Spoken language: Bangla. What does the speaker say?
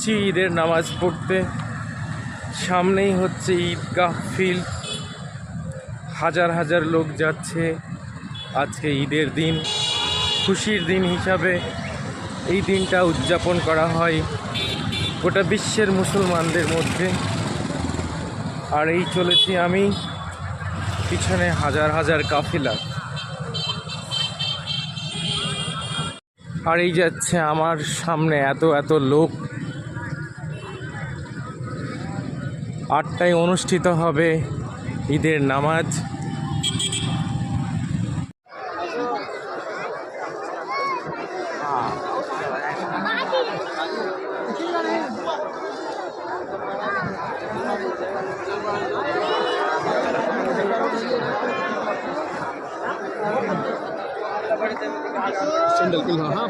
যাচ্ছি ঈদের নামাজ পড়তে। সামনেই হচ্ছে ঈদগাহ ফিল্ড, হাজার হাজার লোক যাচ্ছে। আজকে ঈদের দিন, খুশির দিন হিসাবে এই দিনটা উদযাপন করা হয় গোটা বিশ্বের মুসলমানদের মধ্যে। আর এই চলেছি আমি, পিছনে হাজার হাজার কাফিলা। আর এই যাচ্ছে আমার সামনে এত এত লোক। 8টায় অনুষ্ঠিত হবে ঈদের নামাজ। Sandal kulha, ha?